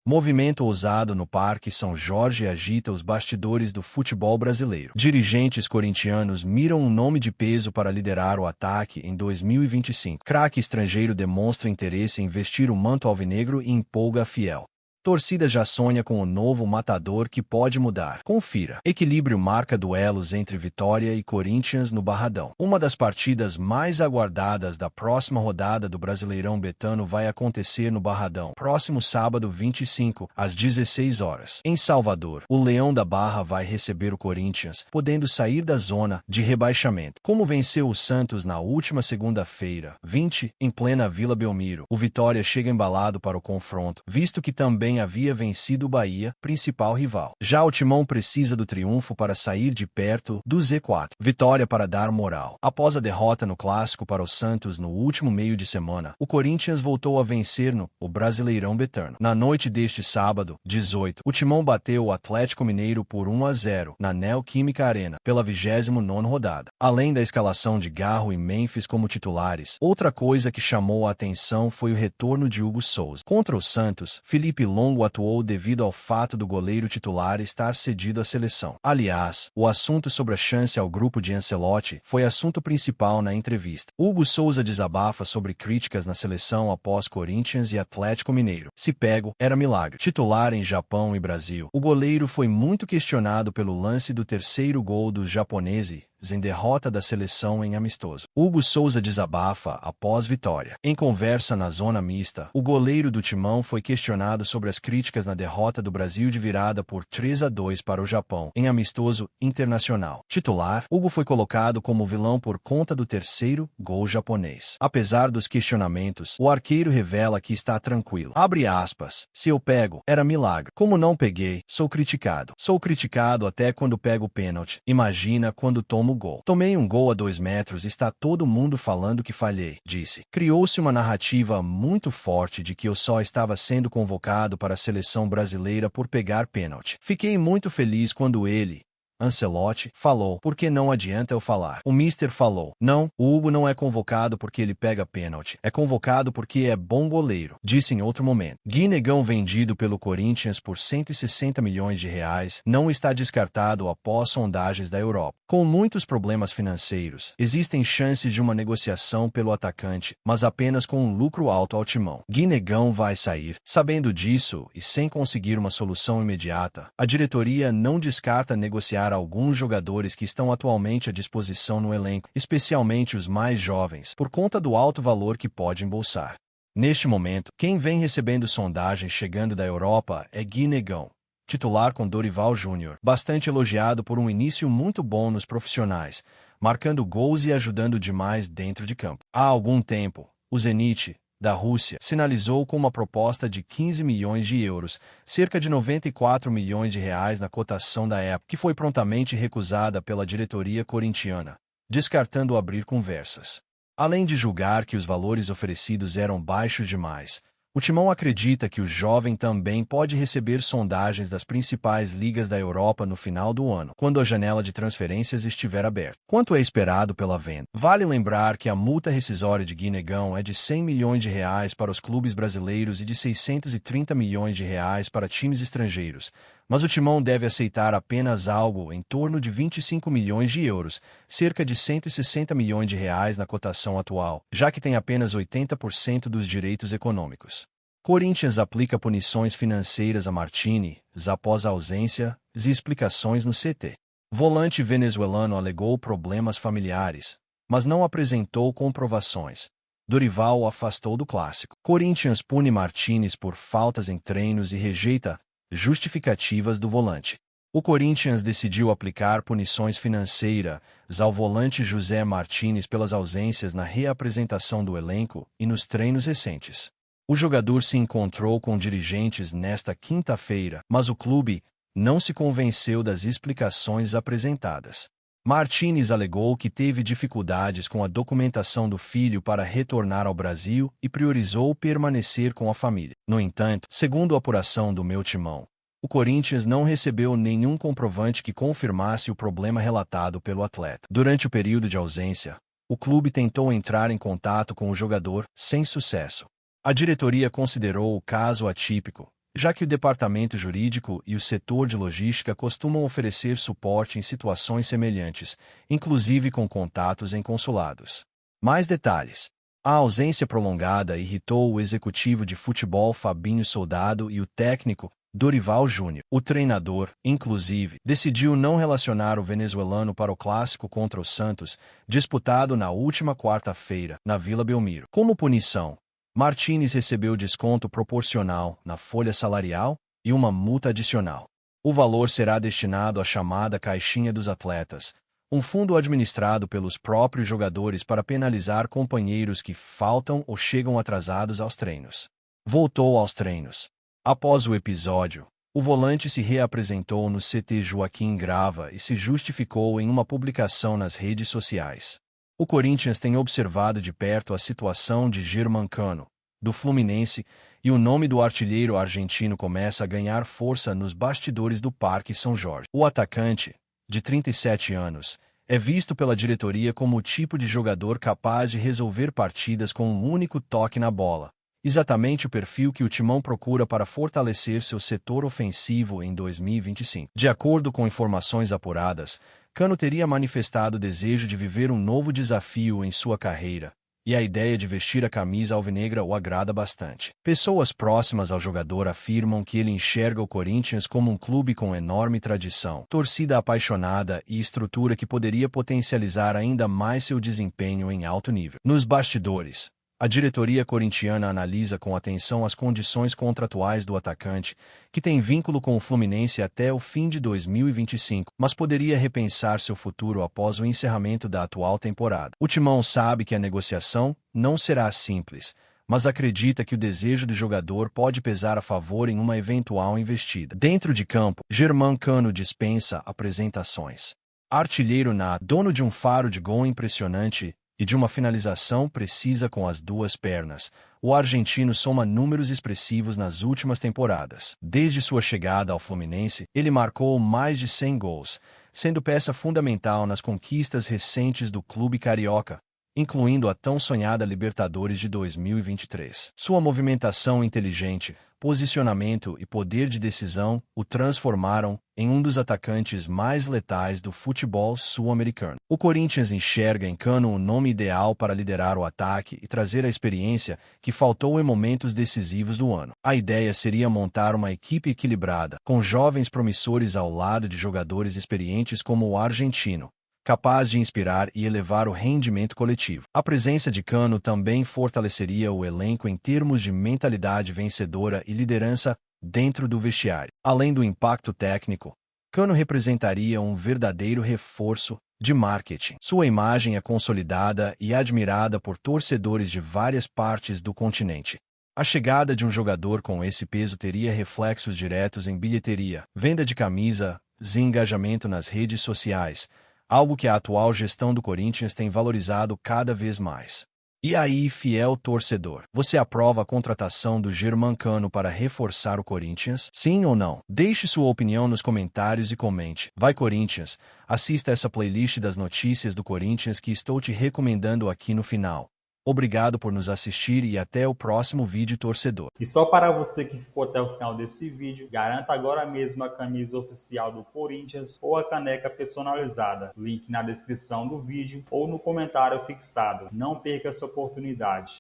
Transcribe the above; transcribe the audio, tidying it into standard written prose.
Movimento ousado no Parque São Jorge agita os bastidores do futebol brasileiro. Dirigentes corintianos miram um nome de peso para liderar o ataque em 2025. Craque estrangeiro demonstra interesse em vestir o manto alvinegro e empolga a fiel. Torcida já sonha com o novo matador que pode mudar. Confira. Equilíbrio marca duelos entre Vitória e Corinthians no Barradão. Uma das partidas mais aguardadas da próxima rodada do Brasileirão Betano vai acontecer no Barradão, próximo sábado 25, às 16 horas. Em Salvador, o Leão da Barra vai receber o Corinthians, podendo sair da zona de rebaixamento. Como venceu o Santos na última segunda-feira, 20, em plena Vila Belmiro, o Vitória chega embalado para o confronto, visto que também havia vencido o Bahia, principal rival. Já o Timão precisa do triunfo para sair de perto do Z4. Vitória para dar moral. Após a derrota no Clássico para o Santos no último meio de semana, o Corinthians voltou a vencer o Brasileirão Betano. Na noite deste sábado, 18, o Timão bateu o Atlético Mineiro por 1-0 na Neoquímica Arena, pela 29ª rodada. Além da escalação de Garro e Memphis como titulares, outra coisa que chamou a atenção foi o retorno de Hugo Souza. Contra o Santos, Felipe Longo atuou devido ao fato do goleiro titular estar cedido à seleção. Aliás, o assunto sobre a chance ao grupo de Ancelotti foi assunto principal na entrevista. Hugo Souza desabafa sobre críticas na seleção após Corinthians e Atlético Mineiro. Se pego, era milagre. Titular em Japão e Brasil. O goleiro foi muito questionado pelo lance do terceiro gol dos japoneses em derrota da seleção em amistoso. Hugo Souza desabafa após vitória. Em conversa na zona mista, o goleiro do Timão foi questionado sobre as críticas na derrota do Brasil de virada por 3-2 para o Japão, em amistoso internacional. Titular, Hugo foi colocado como vilão por conta do terceiro gol japonês. Apesar dos questionamentos, o arqueiro revela que está tranquilo. Abre aspas. Se eu pego, era milagre. Como não peguei, sou criticado. Sou criticado até quando pego o pênalti. Imagina quando tomo gol. Tomei um gol a 2 metros e está todo mundo falando que falhei, disse. Criou-se uma narrativa muito forte de que eu só estava sendo convocado para a seleção brasileira por pegar pênalti. Fiquei muito feliz quando ele, Ancelotti, falou, porque não adianta eu falar. O mister falou, não, o Hugo não é convocado porque ele pega pênalti, é convocado porque é bom goleiro, disse em outro momento. Guinegão vendido pelo Corinthians por 160 milhões de reais, não está descartado após sondagens da Europa. Com muitos problemas financeiros, existem chances de uma negociação pelo atacante, mas apenas com um lucro alto ao Timão. Guinegão vai sair. Sabendo disso, e sem conseguir uma solução imediata, a diretoria não descarta negociar alguns jogadores que estão atualmente à disposição no elenco, especialmente os mais jovens, por conta do alto valor que pode embolsar. Neste momento, quem vem recebendo sondagens chegando da Europa é Guinegão, titular com Dorival Júnior, bastante elogiado por um início muito bom nos profissionais, marcando gols e ajudando demais dentro de campo. Há algum tempo, o Zenit, da Rússia, sinalizou com uma proposta de 15 milhões de euros, cerca de 94 milhões de reais na cotação da época, que foi prontamente recusada pela diretoria corintiana, descartando abrir conversas. Além de julgar que os valores oferecidos eram baixos demais, o Timão acredita que o jovem também pode receber sondagens das principais ligas da Europa no final do ano, quando a janela de transferências estiver aberta. Quanto é esperado pela venda? Vale lembrar que a multa rescisória de Guinegão é de 100 milhões de reais para os clubes brasileiros e de 630 milhões de reais para times estrangeiros, mas o Timão deve aceitar apenas algo em torno de 25 milhões de euros, cerca de 160 milhões de reais na cotação atual, já que tem apenas 80% dos direitos econômicos. Corinthians aplica punições financeiras a Martínez após a ausência e explicações no CT. Volante venezuelano alegou problemas familiares, mas não apresentou comprovações. Dorival o afastou do clássico. Corinthians pune Martínez por faltas em treinos e rejeita justificativas do volante. O Corinthians decidiu aplicar punições financeiras ao volante José Martínez pelas ausências na reapresentação do elenco e nos treinos recentes. O jogador se encontrou com dirigentes nesta quinta-feira, mas o clube não se convenceu das explicações apresentadas. Martínez alegou que teve dificuldades com a documentação do filho para retornar ao Brasil e priorizou permanecer com a família. No entanto, segundo a apuração do Meu Timão, o Corinthians não recebeu nenhum comprovante que confirmasse o problema relatado pelo atleta. Durante o período de ausência, o clube tentou entrar em contato com o jogador, sem sucesso. A diretoria considerou o caso atípico já que o departamento jurídico e o setor de logística costumam oferecer suporte em situações semelhantes, inclusive com contatos em consulados. Mais detalhes. A ausência prolongada irritou o executivo de futebol Fabinho Soldado e o técnico Dorival Júnior. O treinador, inclusive, decidiu não relacionar o venezuelano para o clássico contra o Santos, disputado na última quarta-feira, na Vila Belmiro. Como punição, Martínez recebeu desconto proporcional na folha salarial e uma multa adicional. O valor será destinado à chamada Caixinha dos Atletas, um fundo administrado pelos próprios jogadores para penalizar companheiros que faltam ou chegam atrasados aos treinos. Voltou aos treinos. Após o episódio, o volante se reapresentou no CT Joaquim Grava e se justificou em uma publicação nas redes sociais. O Corinthians tem observado de perto a situação de Germancano, do Fluminense, e o nome do artilheiro argentino começa a ganhar força nos bastidores do Parque São Jorge. O atacante, de 37 anos, é visto pela diretoria como o tipo de jogador capaz de resolver partidas com um único toque na bola. Exatamente o perfil que o Timão procura para fortalecer seu setor ofensivo em 2025. De acordo com informações apuradas, Cano teria manifestado o desejo de viver um novo desafio em sua carreira, e a ideia de vestir a camisa alvinegra o agrada bastante. Pessoas próximas ao jogador afirmam que ele enxerga o Corinthians como um clube com enorme tradição, torcida apaixonada e estrutura que poderia potencializar ainda mais seu desempenho em alto nível. Nos bastidores, a diretoria corintiana analisa com atenção as condições contratuais do atacante, que tem vínculo com o Fluminense até o fim de 2025, mas poderia repensar seu futuro após o encerramento da atual temporada. O Timão sabe que a negociação não será simples, mas acredita que o desejo do jogador pode pesar a favor em uma eventual investida. Dentro de campo, Germancano dispensa apresentações. Artilheiro nato, dono de um faro de gol impressionante e de uma finalização precisa com as duas pernas, o argentino soma números expressivos nas últimas temporadas. Desde sua chegada ao Fluminense, ele marcou mais de 100 gols, sendo peça fundamental nas conquistas recentes do clube carioca, incluindo a tão sonhada Libertadores de 2023. Sua movimentação inteligente, posicionamento e poder de decisão o transformaram em um dos atacantes mais letais do futebol sul-americano. O Corinthians enxerga em Cano o nome ideal para liderar o ataque e trazer a experiência que faltou em momentos decisivos do ano. A ideia seria montar uma equipe equilibrada, com jovens promissores ao lado de jogadores experientes como o argentino, capaz de inspirar e elevar o rendimento coletivo. A presença de Cano também fortaleceria o elenco em termos de mentalidade vencedora e liderança dentro do vestiário. Além do impacto técnico, Cano representaria um verdadeiro reforço de marketing. Sua imagem é consolidada e admirada por torcedores de várias partes do continente. A chegada de um jogador com esse peso teria reflexos diretos em bilheteria, venda de camisas e engajamento nas redes sociais, algo que a atual gestão do Corinthians tem valorizado cada vez mais. E aí, fiel torcedor, você aprova a contratação do Germancano para reforçar o Corinthians? Sim ou não? Deixe sua opinião nos comentários e comente. Vai Corinthians! Assista essa playlist das notícias do Corinthians que estou te recomendando aqui no final. Obrigado por nos assistir e até o próximo vídeo, torcedor. E só para você que ficou até o final desse vídeo, garanta agora mesmo a camisa oficial do Corinthians ou a caneca personalizada. Link na descrição do vídeo ou no comentário fixado. Não perca essa oportunidade.